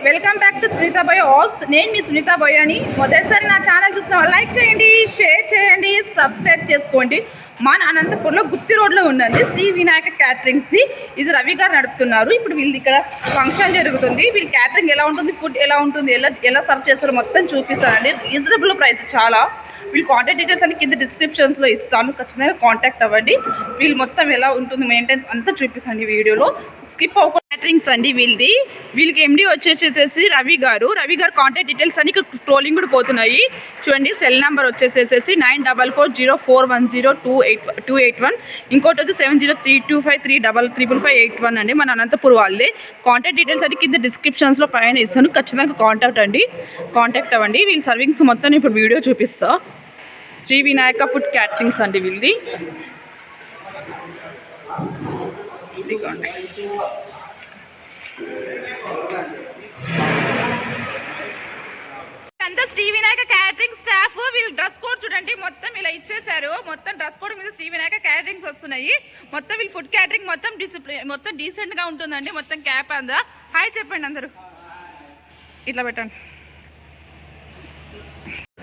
Welcome back to Sunitha బోయ ఆల్స్. నేను మీ సునీత బోయని. మొదటిసారి నా ఛానల్ చూసిన లైక్ చేయండి, షేర్ చేయండి, సబ్స్క్రైబ్ చేసుకోండి. మన అనంతపూర్లో గుత్తి రోడ్లో ఉన్నది శ్రీ వినాయక క్యాటరింగ్స్. ఇది రవి గారు నడుపుతున్నారు. ఇప్పుడు వీళ్ళు ఇక్కడ ఫంక్షన్ జరుగుతుంది. వీళ్ళు క్యాటరింగ్ ఎలా ఉంటుంది, ఫుడ్ ఎలా ఉంటుంది, ఎలా సర్వ్ చేస్తారో మొత్తం చూపిస్తానండి. రీజనబుల్ ప్రైస్ చాలా. వీళ్ళు కాంటాక్ట్ డీటెయిల్స్ అన్ని కింద డిస్క్రిప్షన్స్లో ఇస్తాను, ఖచ్చితంగా కాంటాక్ట్ అవ్వండి. వీళ్ళు మొత్తం ఎలా ఉంటుంది మెయింటెనెన్స్ అంతా చూపిస్తాను వీడియోలో. స్కిప్ అవ్వకుండా క్యాటరింగ్స్ అండి వీళ్ళకి ఎండి వచ్చేసేసి రవి గారు కాంటాక్ట్ డీటెయిల్స్ అన్ని ఇక్కడ ట్రోలింగ్ కూడా పోతున్నాయి చూడండి. సెల్ నెంబర్ వచ్చేసేసి 9440410281. ఇంకోటి వచ్చి 7032535581 అండి. మన అనంతపూర్ వాళ్ళే. కాంటాక్ట్ డీటెయిల్స్ అన్ని కింద డిస్క్రిప్షన్స్లో పైన ఇస్తాను, ఖచ్చితంగా కాంటాక్ట్ అవ్వండి. వీళ్ళ సర్వింగ్స్ మొత్తం ఇప్పుడు వీడియో చూపిస్తా. శ్రీ వినాయక ఫుడ్ క్యాటరింగ్స్ అండి వీళ్ళది. అంతా శ్రీ వినాయక క్యాటరింగ్ స్టాఫ్. వీళ్ళు డ్రెస్ కోడ్ చూడండి, మొత్తం ఇలా ఇచ్చేసారు. మొత్తం డ్రెస్ కోడ్ మీద శ్రీ వినాయక క్యాటరింగ్స్ వస్తున్నాయి. మొత్తం వీళ్ళు ఫుడ్ క్యాటరింగ్ మొత్తం డీసెంట్ గా ఉంటుందండి. మొత్తం క్యాప్ అందా. హాయ్ చెప్పండి అందరూ, ఇట్లా పెట్టండి.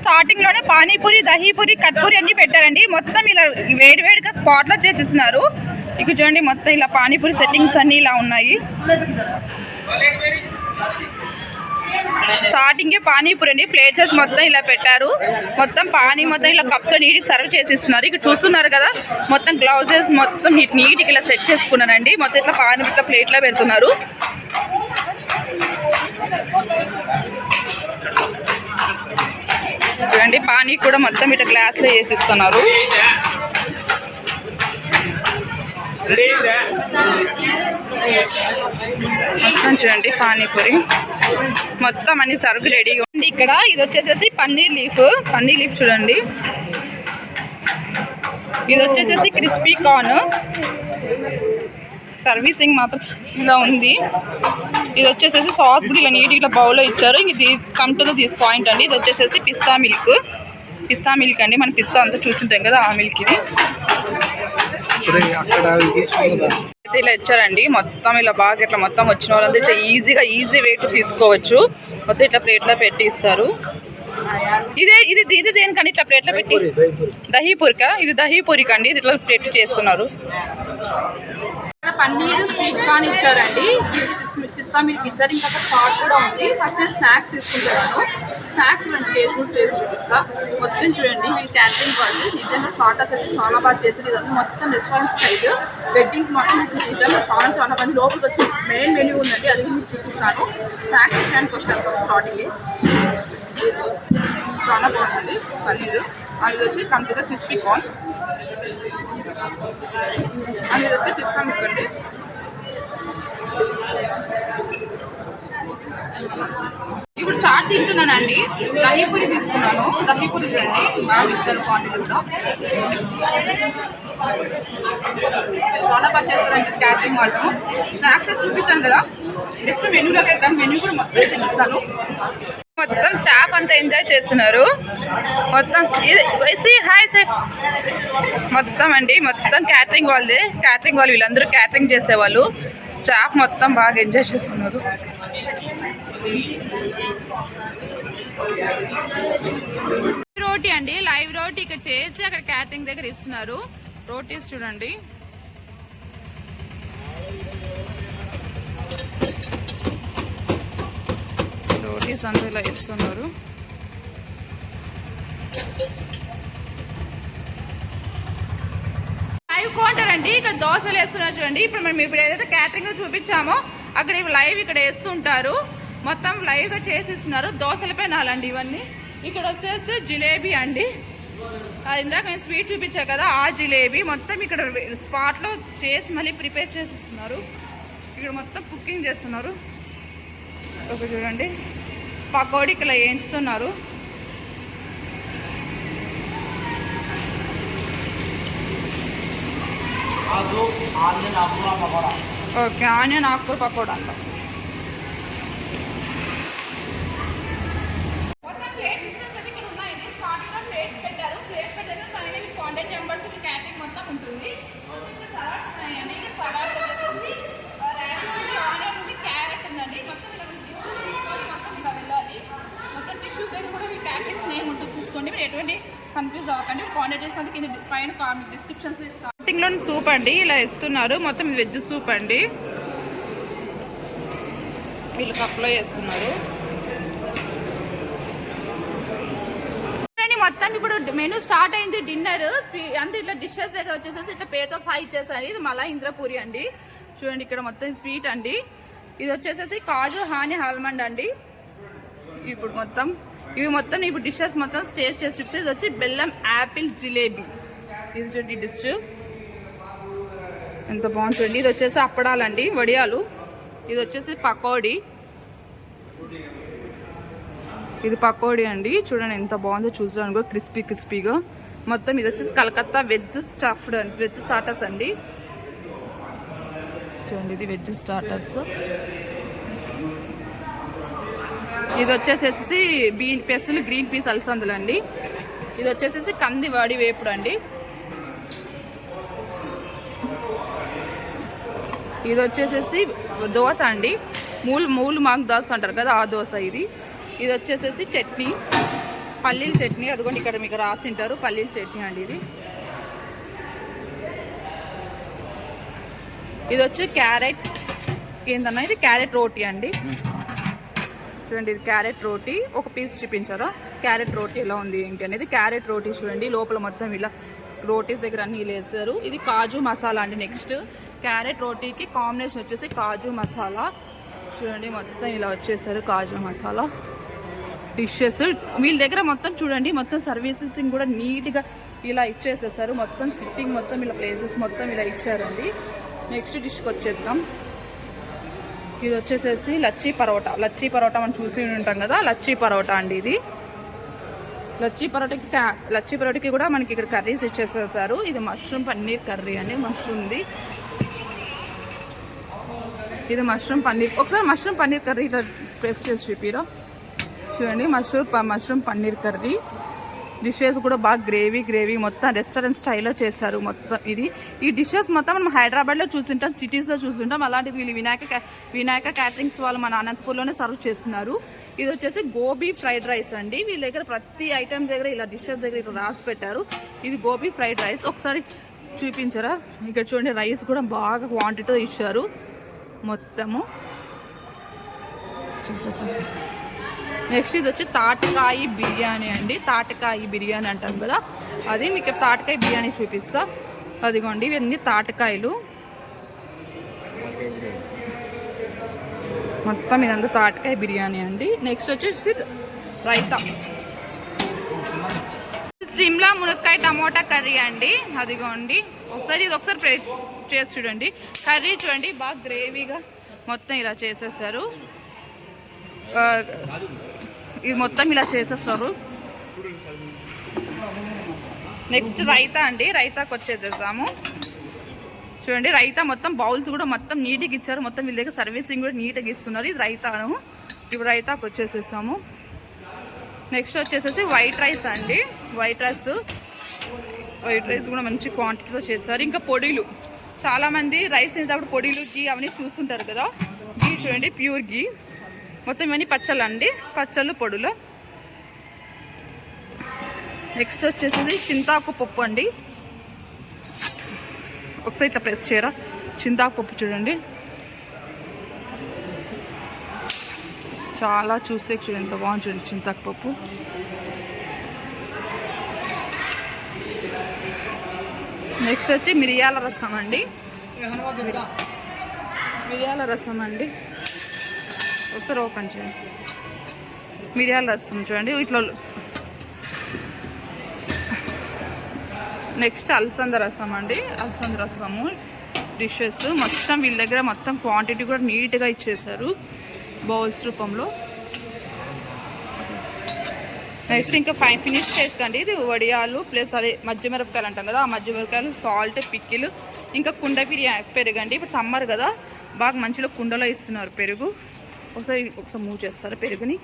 స్టార్టింగ్ లోనే పానీపూరి, దహీపూరి, కట్పూరి అన్ని పెట్టారండి. మొత్తం ఇలా వేడివేడిగా స్పాట్ లో చేసేస్తున్నారు. ఇక చూడండి, మొత్తం ఇలా పానీపూరి సెట్టింగ్స్ అన్ని ఇలా ఉన్నాయి. స్టార్టింగే పానీపూరి అండి. ప్లేట్స్ మొత్తం ఇలా పెట్టారు. మొత్తం మొత్తం ఇలా కప్స్ నీట్గా సర్వ్ చేసిస్తున్నారు. ఇక్కడ చూస్తున్నారు కదా, మొత్తం గ్లౌజెస్ మొత్తం నీట్గా ఇలా సెట్ చేసుకున్నారండి. మొత్తం ఇట్లా పానీపూరి ప్లేట్లో పెడుతున్నారు. చూడండి, పానీ కూడా మొత్తం ఇట్లా గ్లాస్లో వేసిస్తున్నారు. మొత్తం చూడండి పానీపూరి మొత్తం అన్ని సరుకు రెడీగా ఉంది. ఇక్కడ ఇది వచ్చేసేసి పన్నీర్ లీఫ్ చూడండి. ఇది వచ్చేసేసి క్రిస్పీ కార్న్. సర్వీసింగ్ మాత్రం ఇలా ఉంది. ఇది వచ్చేసేసి సాస్ కూడా ఇలా నీట్ ఇట్లా బౌల్లో ఇచ్చారు. ఇది కమ్ టు దిస్ పాయింట్ అండి. ఇది వచ్చేసేసి పిస్తా మిల్క్ అండి. మనం పిస్తా అంతా చూస్తుంటాం కదా, ఆ మిల్క్ ఇది అయితే ఇలా ఇచ్చారండి. మొత్తం ఇలా బాగా ఇట్లా మొత్తం వచ్చిన వాళ్ళందరూ ఇట్లా ఈజీ వెయిట్ తీసుకోవచ్చు. మొత్తం ఇట్లా ప్లేట్లో పెట్టి ఇస్తారు. ఇది దేనికండి ఇట్లా ప్లేట్లో పెట్టి? దహీపూరికా? ఇది దహీపూరిక అండి. ఇది ఇట్లా ప్లేట్ చేస్తున్నారు. పన్నీర్ స్వీట్ కార్న్ ఇచ్చారండి. పిస్తా మిల్క్ ఇచ్చారు. ఇంకా చాట్ కూడా ఉంది. ఫస్ట్ స్నాక్స్ తీసుకుంటున్నాను. స్నాక్స్ టేస్ట్ కూడా చేసి చూపిస్తా. మొత్తం చూడండి, వీళ్ళు క్యాటరింగ్ వాళ్ళు నిజంగా స్టార్టర్స్ అయితే చాలా బాగా చేసేది. ఇదంతా మొత్తం రెస్టారెంట్ స్టైల్. వెడ్డింగ్ మాత్రం నిజంగా చాలా మంది లోపలికి వచ్చి మెయిన్ మెన్యూ ఉందండి, అది మీకు చూపిస్తాను. స్నాక్స్ విషయానికి వస్తారు. ఫస్ట్ స్టార్టింగ్ చాలా బాగుంటుంది పన్నీరు. అది వచ్చి కంప్లీట్గా క్రిస్పీ కార్న్, అది వచ్చి పిస్తా మిల్క్ అండి. ఇప్పుడు చాట్ తింటున్నానండి. దహీపూరి తీసుకున్నాను. దహీపూరి రండి, బాగా ఇచ్చారు క్వాంటిటీలో. చాలా బాగా చేస్తారండి క్యాటరింగ్ వాళ్ళు. స్నాక్స్ చూపించాను కదా, నెక్స్ట్ మెనూలోకి వెళ్తాను. మెనూ కూడా మొత్తం చూపిస్తాను. మొత్తం స్టాఫ్ అంతా ఎంజాయ్ చేస్తున్నారు. మొత్తం హాయ్ సార్ మొత్తం అండి. మొత్తం క్యాటరింగ్ వాళ్ళు వీళ్ళందరూ క్యాటరింగ్ చేసేవాళ్ళు. స్టాఫ్ మొత్తం బాగా ఎంజాయ్ చేస్తున్నారు. రోటీ అండి, లైవ్ రోటీ ఇక్కడ చేసి అక్కడ క్యాటరింగ్ దగ్గర ఇస్తున్నారు. రోటీస్ చూడండి. రోటీస్ అందులో ఇస్తున్నారు. లైవ్ కౌంటర్ అండి. ఇక్కడ దోశలు వేస్తున్నారు చూడండి. ఇప్పుడు మనం ఏదైతే క్యాటరింగ్ లో చూపించామో అక్కడ లైవ్ ఇక్కడ వేస్తుంటారు. మొత్తం లైవ్ గా చేసిస్తున్నారు. దోశలపై నాలండి ఇవన్నీ. ఇక్కడ వచ్చేసి జిలేబీ అండి. ఇందాక నేను స్వీట్ చూపించా కదా, ఆ జిలేబీ మొత్తం ఇక్కడ స్పాట్ లో చేసి మళ్ళీ ప్రిపేర్ చేసిస్తున్నారు. ఇక్కడ మొత్తం కుకింగ్ చేస్తున్నారు. ఒక చూడండి, పకోడీ ఇక్కడ వేయించుతున్నారు. ఓకే, ఆనియన్ ఆకుకూర పకోడా అంట. కాంటాక్ట్ నెంబర్స్ క్యాటరింగ్ మొత్తం ఉంటుంది. సలాడ్ వచ్చేసి ఆనియన్ ఉంది, క్యారెట్ ఉందండి. మొత్తం ఇలా కింద పైన డిస్క్రిప్షన్స్ ఇస్తాను. స్టార్టింగ్లో సూప్ అండి ఇలా ఇస్తున్నారు. మొత్తం ఇది వెజ్ సూప్ అండి. వీళ్ళు కప్లో వేస్తున్నారు. మొత్తం ఇప్పుడు మెనూ స్టార్ట్ అయింది. డిన్నర్ అంతే ఇట్లా డిషెస్ దగ్గర వచ్చేసేసి ఇట్లా పేరుతో సహా ఇచ్చేసారు. ఇది మళ్ళీ ఇంద్రపూరి అండి. చూడండి ఇక్కడ మొత్తం స్వీట్ అండి. ఇది వచ్చేసేసి కాజు హాని ఆల్మండ్ అండి. ఇప్పుడు మొత్తం ఇవి మొత్తం ఇప్పుడు డిషెస్ మొత్తం టేస్ట్ చేసి చూపిస్తే ఇది వచ్చి బెల్లం యాపిల్ జిలేబీ. ఇది చూడండి డిష్ ఎంత బాగుంటుంది. ఇది వచ్చేసి అప్పడాలండి, వడియాలు. ఇది వచ్చేసి పకోడీ. ఇది పకోడీ అండి. చూడండి ఎంత బాగుందో చూసాను కూడా క్రిస్పీగా మొత్తం. ఇది వచ్చేసి కలకత్తా వెజ్ స్టార్టర్స్ అండి. చూడండి ఇది వెజ్ స్టార్టర్స్. ఇది వచ్చేసేసి పెసలు గ్రీన్ పీస్ అలసందులు అండి. ఇది వచ్చేసేసి కంది వాడి వేపుడు అండి. ఇది వచ్చేసేసి దోశ అండి. మూలు మాకు దోశ అంటారు కదా, ఆ దోశ ఇది. ఇది వచ్చేసేసి చట్నీ, పల్లీల చట్నీ. అదిగోండి ఇక్కడ మీకు రాసింటారు పల్లీల చట్నీ అండి. ఇది వచ్చి క్యారెట్ ఏందన్నా, ఇది క్యారెట్ రోటీ అండి. చూడండి ఇది క్యారెట్ రోటీ. ఒక పీస్ చూపించారా క్యారెట్ రోటీ ఎలా ఉంది ఏంటి అనేది. క్యారెట్ రోటీ చూడండి లోపల మొత్తం ఇలా రోటీస్ దగ్గర అన్నీ వేసారు. ఇది కాజు మసాలా అండి. నెక్స్ట్ క్యారెట్ రోటీకి కాంబినేషన్ వచ్చేసి కాజు మసాలా. చూడండి మొత్తం ఇలా వచ్చేసారు కాజు మసాలా డిషెస్. వీళ్ళ దగ్గర మొత్తం చూడండి మొత్తం సర్వీసెస్ కూడా నీట్గా ఇలా ఇచ్చేసేసారు. మొత్తం సిట్టింగ్ మొత్తం ఇలా ప్లేసెస్ మొత్తం ఇలా ఇచ్చారండి. నెక్స్ట్ డిష్కి వచ్చేద్దాం. ఇది వచ్చేసేసి లచ్చీ పరోటా మనం చూసి ఉంటాం కదా, లచ్చీ పరోటా అండి. ఇది లచ్చీ పరోటాకి కూడా మనకి ఇక్కడ కర్రీస్ ఇచ్చేసేసారు. ఇది మష్రూమ్ పన్నీర్ కర్రీ అండి. మష్రూమ్ది ఇది మష్రూమ్ పన్నీర్. ఒకసారి మష్రూమ్ పన్నీర్ కర్రీ ఇట్లా ప్రెస్ చేసి చూపిరా. చూడండి మష్రూమ్ పన్నీర్ కర్రీ. డిషెస్ కూడా బాగా గ్రేవీ మొత్తం రెస్టారెంట్ స్టైల్లో చేశారు మొత్తం. ఈ డిషెస్ మొత్తం మనం హైదరాబాద్లో చూస్తుంటాం, సిటీస్లో చూస్తుంటాం. అలాంటిది వీళ్ళు వినాయక క్యాటరింగ్స్ వాళ్ళు మన అనంతపూర్లోనే సర్వ్ చేస్తున్నారు. ఇది వచ్చేసి గోబీ ఫ్రైడ్ రైస్ అండి. వీళ్ళ దగ్గర ప్రతి ఐటమ్ దగ్గర ఇలా డిషెస్ దగ్గర ఇట్లా రాసి పెట్టారు. ఇది గోబీ ఫ్రైడ్ రైస్. ఒకసారి చూపించరా. ఇక్కడ చూడండి రైస్ కూడా బాగా క్వాంటిటీతో ఇచ్చారు మొత్తము చూసేసారు. నెక్స్ట్ ఇది వచ్చి తాటకాయ బిర్యానీ అండి. తాటకాయ బిర్యానీ అంటాం కదా, అది మీకు తాటకాయ బిర్యానీ చూపిస్తా. అదిగోండి ఇవన్నీ తాటకాయలు మొత్తం. ఇదంతా తాటకాయ బిర్యానీ అండి. నెక్స్ట్ వచ్చేసి రైతా, సిమ్లా మునక్కాయ టమోటా కర్రీ అండి. అదిగోండి ఇది ఒకసారి చేసి చూడండి. కర్రీ చూడండి బాగా గ్రేవీగా మొత్తం ఇలా చేసేసారు. ఇది మొత్తం ఇలా చేసేస్తారు. నెక్స్ట్ రైతా అండి. రైతాకి వచ్చేసేసాము. చూడండి రైతా మొత్తం బౌల్స్ కూడా మొత్తం నీట్గా ఇచ్చారు. మొత్తం వీళ్ళ దగ్గర సర్వీసింగ్ కూడా నీట్గా ఇస్తున్నారు. ఇది రైతాను. ఇప్పుడు రైతాకి వచ్చేసేసాము. నెక్స్ట్ వచ్చేసేసి వైట్ రైస్ అండి. వైట్ రైస్ కూడా మంచి క్వాంటిటీలో చేస్తారు. ఇంకా పొడిలు, చాలామంది రైస్ తినేటప్పుడు పొడిలు గీ అవన్నీ చూస్తుంటారు కదా. గీ చూడండి ప్యూర్ గీ. మొత్తం ఇవన్నీ పచ్చళ్ళు అండి, పచ్చళ్ళు పొడులు. నెక్స్ట్ వచ్చేసి చింతాకు పప్పు అండి. ఒకసారి ఇట్లా ప్రెస్ చేయరా. చింతాకు పప్పు చూడండి చాలా చూసే చూడండి ఎంత బాగుంది చూడండి చింతాకు పప్పు. నెక్స్ట్ వచ్చి మిరియాల రసం అండి. ఒకసారి ఓపెన్ చేయండి. మిరియాల రసం చూడండి ఇట్లా. నెక్స్ట్ అలసంద రసం అండి. అలసంద రసము డిషెస్ మొత్తం వీళ్ళ దగ్గర మొత్తం క్వాంటిటీ కూడా నీట్గా ఇచ్చేసారు బౌల్స్ రూపంలో. నెక్స్ట్ ఇంకా ఫినిష్ చేసుకోండి. ఇది వడియాలు ప్లస్ అదే మధ్యమిరపకాయలు అంటాం కదా, ఆ మధ్యమిరపకాయలు, సాల్ట్, పిక్కిలు, ఇంకా కుండ పెరుగు అండి. ఇప్పుడు సమ్మర్ కదా బాగా మంచిలో కుండలో ఇస్తున్నారు పెరుగు. ఒకసారి మూవ్ చేస్తారు పెరుగుని.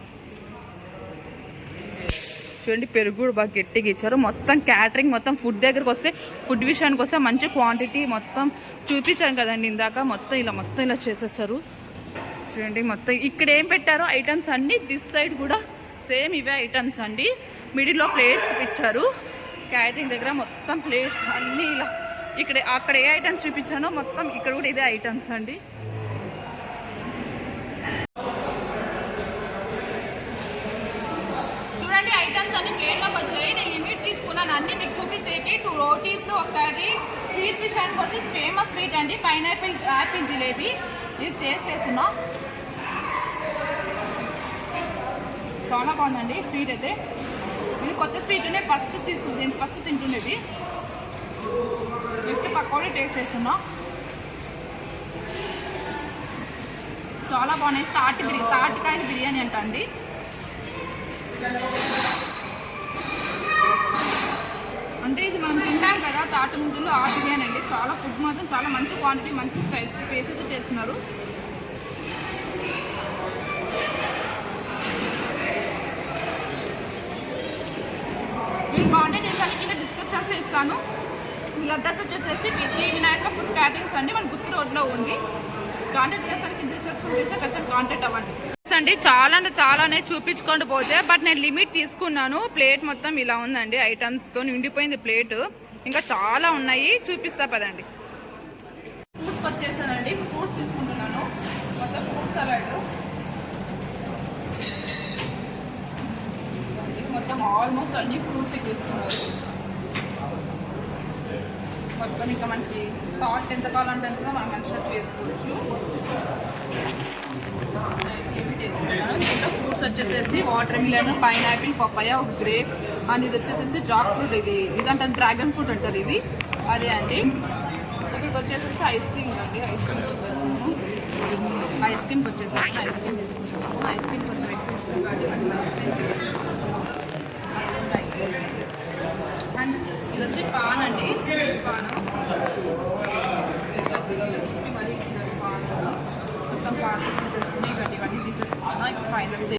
చూడండి పెరుగు కూడా బాగా గట్టిగా ఇచ్చారు. మొత్తం క్యాటరింగ్ మొత్తం ఫుడ్ దగ్గరకు వస్తే, ఫుడ్ విషయానికి వస్తే మంచి క్వాంటిటీ మొత్తం చూపించాను కదండి ఇందాక. మొత్తం ఇలా చేసేస్తారు. చూడండి మొత్తం ఇక్కడ ఏం పెట్టారో ఐటమ్స్ అన్నీ దిస్ సైడ్ కూడా సేమ్ ఇవే ఐటమ్స్ అండి. మిడిల్లో ప్లేట్స్ ఇచ్చారు. క్యాటరింగ్ దగ్గర మొత్తం ప్లేట్స్ అన్నీ ఇలా ఇక్కడ అక్కడ ఏ ఐటమ్స్ చూపించానో మొత్తం ఇక్కడ కూడా ఇదే ఐటమ్స్ అండి. చూడండి ఐటమ్స్ అన్ని ప్లేట్లోకి వచ్చాయి. నేను లిమిట్ తీసుకున్నాను అన్ని మీకు చూపించేకి. 2 రోటీస్, ఒక కర్రీ. స్వీట్స్ విషయానికి వచ్చి ఫేమస్ స్వీట్ అండి పైనాపిల్ యాపిల్ జిలేబీ. ఇది టేస్ట్ చేస్తున్నాం, చాలా బాగుందండి స్వీట్ అయితే. ఇది కొత్త స్వీట్నే ఫస్ట్ తింటుండేది. నెక్స్ట్ పకోడీ టేస్ట్ చేస్తున్నా, చాలా బాగున్నాయి. తాటికాయ బిర్యానీ అంట అండి. అంటే ఇది మనం తింటాం కదా తాటి ముందులో ఆ బిర్యానీ అండి. చాలా ఫుడ్ మాత్రం చాలా మంచి క్వాంటిటీ, మంచి స్పేసెస్ చేస్తున్నారు. ఈ కాంటాక్ట్ చేసాను కింద డిస్క్రిప్షన్స్లో ఇస్తాను. వీళ్ళ అడ్రస్ వచ్చేసేసి శ్రీ వినాయక ఫుడ్ క్యాటరింగ్స్ అండి, మన గుత్తి రోడ్లో ఉంది. కాంటాక్ట్ చేసాను కింద డిస్క్రిప్షన్ చేస్తే ఖచ్చితంగా కాంటాక్ట్ అవ్వండి అండి. చాలా అంటే చాలానే చూపించుకోండి పోతే, బట్ నేను లిమిట్ తీసుకున్నాను. ప్లేట్ మొత్తం ఇలా ఉందండి, ఐటమ్స్తో నిండిపోయింది ప్లేట్. ఇంకా చాలా ఉన్నాయి, చూపిస్తా పదండి. ఫ్రూట్స్కి వచ్చేసానండి, ఫ్రూట్స్ తీసుకుంటున్నాను. మొత్తం ఫ్రూట్ సలాడ్ మొత్తం ఆల్మోస్ట్ అన్ని ఫ్రూట్స్ ఇక్కడ ఇస్తున్నారు. మొత్తం ఇంకా మనకి సాల్ట్ ఎంత కావాలంటే ఎంత మనం నచ్చినట్టు వేసుకోవచ్చు. లిమిట్ వేసుకున్నాను. దీంట్లో ఫ్రూట్స్ వచ్చేసేసి వాటర్ మిలన్, పైనాపిల్, పపాయ, ఒక గ్రేప్ అండ్ ఇది వచ్చేసేసి జాక్ ఫ్రూట్. ఇదంటే డ్రాగన్ ఫ్రూట్ అంటారు ఇది, అదే అండి. ఇక్కడికి వచ్చేసేసి ఐస్ క్రీమ్ అండి. ఐస్ క్రీమ్ వచ్చేసాము, ఐస్ క్రీమ్కి వచ్చేసేసి ఐస్ క్రీమ్ తీసుకుంటున్నాము. ఐస్ క్రీమ్ కొంచెం ఎక్కువ ఇష్టం కాబట్టి ఐస్ క్రీమ్ అండ్ ఇది వచ్చి పాన్ అండి, స్వీట్ పాన్. మరీ ఇచ్చారు పాన్, మొత్తం పాన్ తీసేసుకుని ఇవన్నీ తీసేసుకున్నాం. ఫైనల్